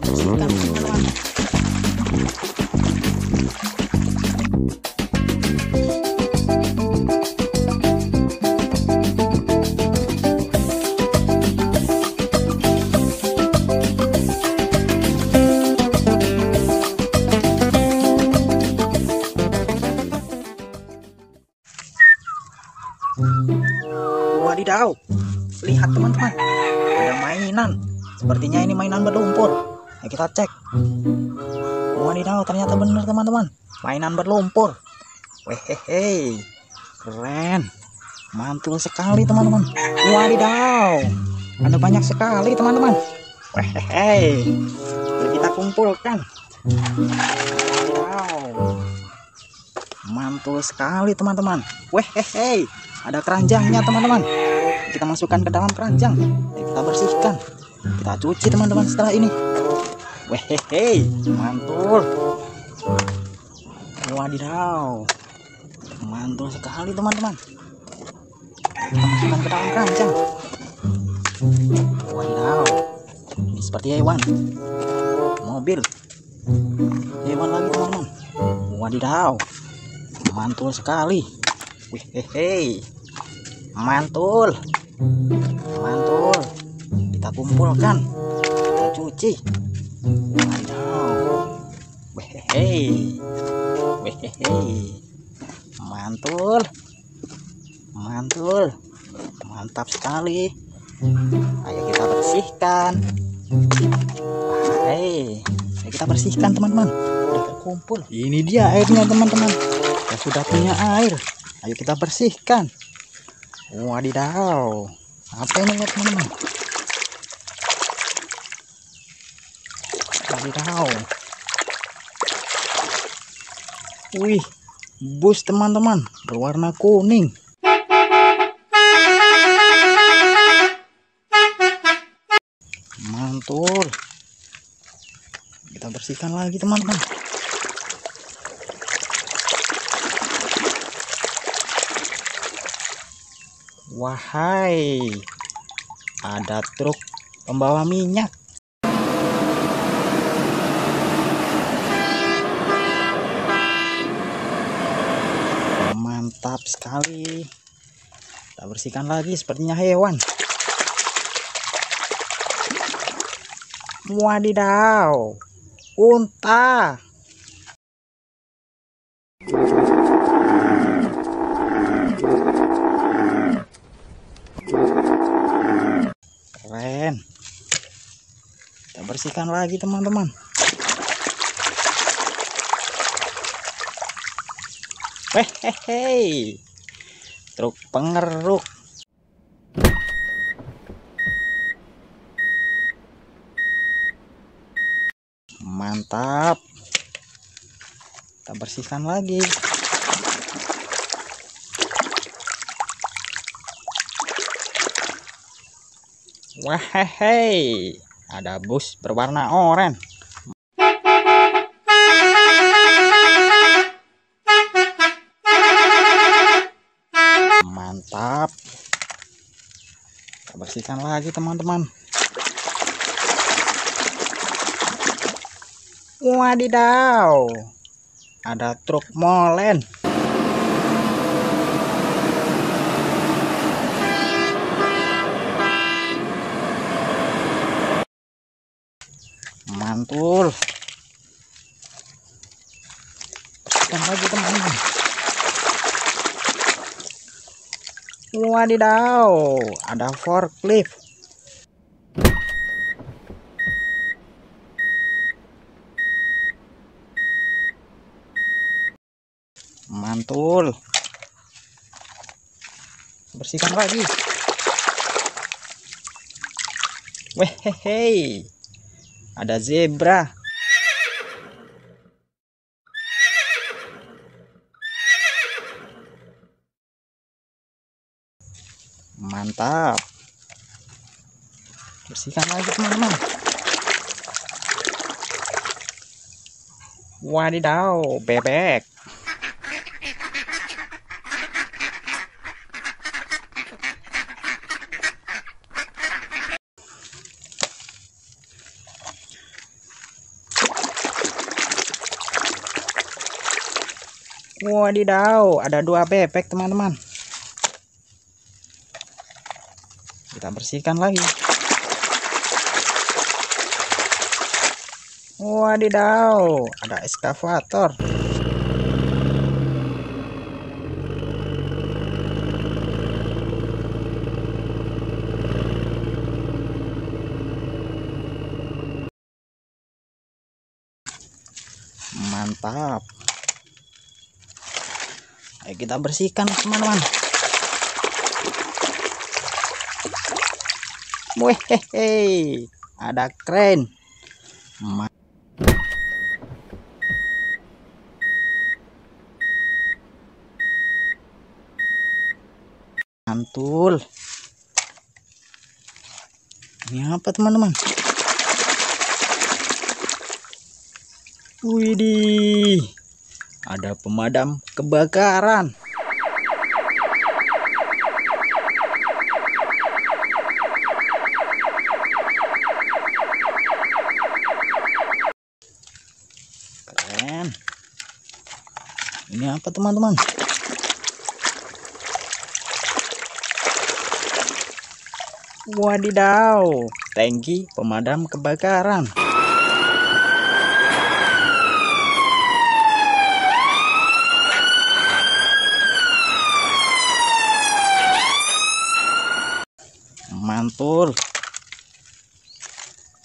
bersihkan teman-teman. Wadidaw, lihat teman-teman, ada mainan. Sepertinya ini mainan berlumpur. Ayo kita cek. Wadidaw, ternyata benar teman-teman, mainan berlumpur. Wehehe, keren, mantul sekali teman-teman. Wadidaw, ada banyak sekali teman-teman. Wehehe, mari kita kumpulkan. Wadidaw, mantul sekali teman-teman. Wehehe, ada keranjangnya teman-teman. Kita masukkan ke dalam keranjang. Kita bersihkan. Kita cuci teman-teman setelah ini. Wehehe, mantul. Wadidaw, mantul sekali teman-teman. Kita masukkan ke dalam keranjang. Wadidaw, ini seperti hewan, mobil, hewan lagi teman-teman. Wadidaw, mantul sekali. Wehehe, mantul, mantul. Kita kumpulkan, kita cuci. Wadidaw, wehehe, wehehe, mantul, mantul, mantap sekali. Ayo kita bersihkan. Hei, ayo kita bersihkan teman-teman. Sudah terkumpul. Ini dia airnya teman-teman. Kita sudah punya air. Ayo kita bersihkan. Wadidaw, apa ini ya teman-teman? Wadidaw, wih, bus teman-teman berwarna kuning. Mantul. Kita bersihkan lagi teman-teman. Wahai, ada truk pembawa minyak. Mantap sekali. Kita bersihkan lagi, sepertinya hewan. Wadidaw, unta. Keren. Kita bersihkan lagi teman-teman. Hehehe, truk pengeruk. Mantap. Kita bersihkan lagi. Wahai, ada bus berwarna oranye. Mantap. Kita bersihkan lagi teman-teman. Wadidaw, ada truk molen. Mantul. Bersihkan lagi teman-teman. Wadidaw, ada forklift. Mantul. Bersihkan lagi. Wehehe, ada zebra. Mantap. Bersihkan lagi teman-teman. Wadidaw, bebek. Wadidaw, ada 2 bebek teman-teman. Kita bersihkan lagi. Wadidaw, ada ekskavator. Mantap. Ayo kita bersihkan teman-teman. Wehehe, ada kren. Mantul. Ini apa teman-teman? Widih, ada pemadam kebakaran. Keren. Ini apa teman-teman? Wadidaw, tangki pemadam kebakaran. Mantul.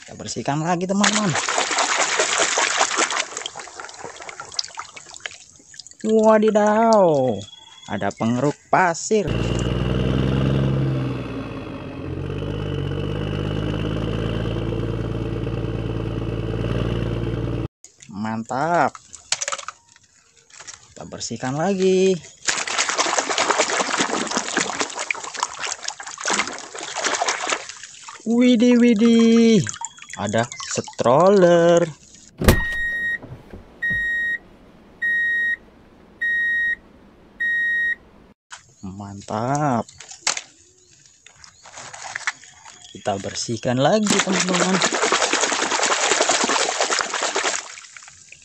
Kita bersihkan lagi teman-teman. Wadidaw, ada pengeruk pasir. Mantap. Kita bersihkan lagi. Widih, widih, ada stroller. Mantap. Kita bersihkan lagi teman-teman.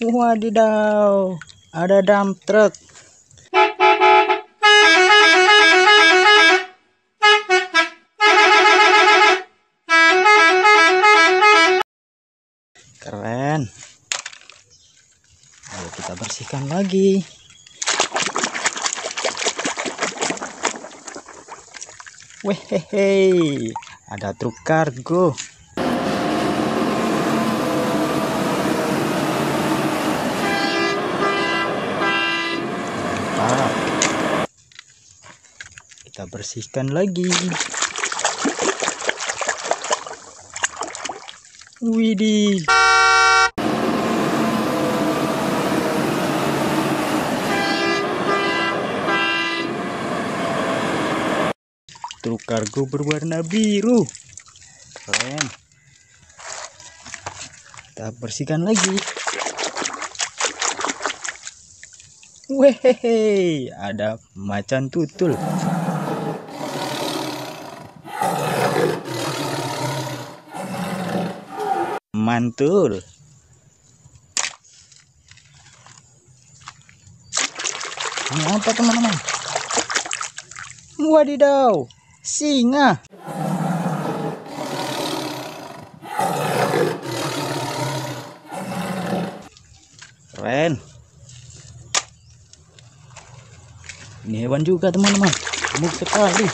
Wadidaw, ada dump truck. Keren. Ayo kita bersihkan lagi. Wehehe, ada truk kargo. Mantap. Kita bersihkan lagi. Widih. Truk kargo berwarna biru. Keren. Kita bersihkan lagi. Wehehe, ada macan tutul. Mantul. Ini apa teman-teman? Wadidaw, singa. Keren. Ini hewan juga teman-teman, gemuk sekali.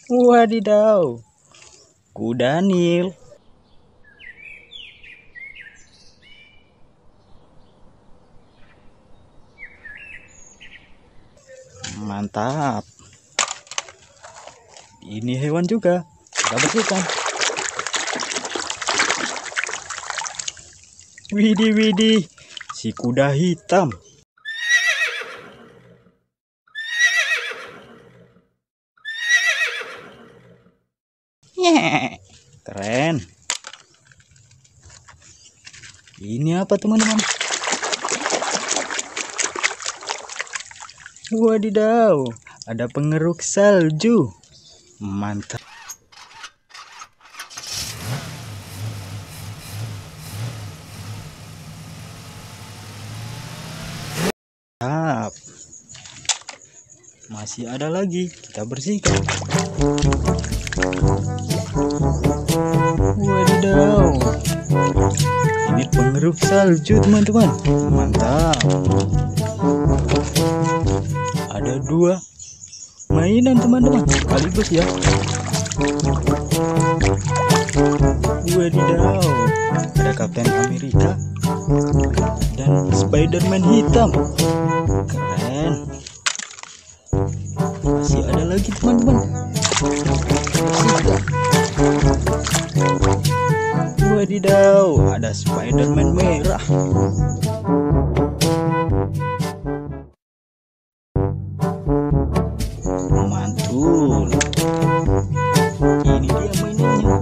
Wadidaw, kuda Nil. Mantap. Ini hewan juga, kita bersihkan. Widih, widih, si kuda hitam. Keren. Ini apa teman-teman? Wadidaw, ada pengeruk salju. Mantap. Masih ada lagi, kita bersihkan. Wadidaw, ini pengeruk salju teman-teman. Mantap. Ada 2 mainan teman-teman sekaligus ya. Wadidaw, ada Kapten Amerika dan Spiderman hitam. Keren. Masih ada lagi teman-teman. Wadidaw, ada Spiderman merah. Mantul. Ini dia mainannya.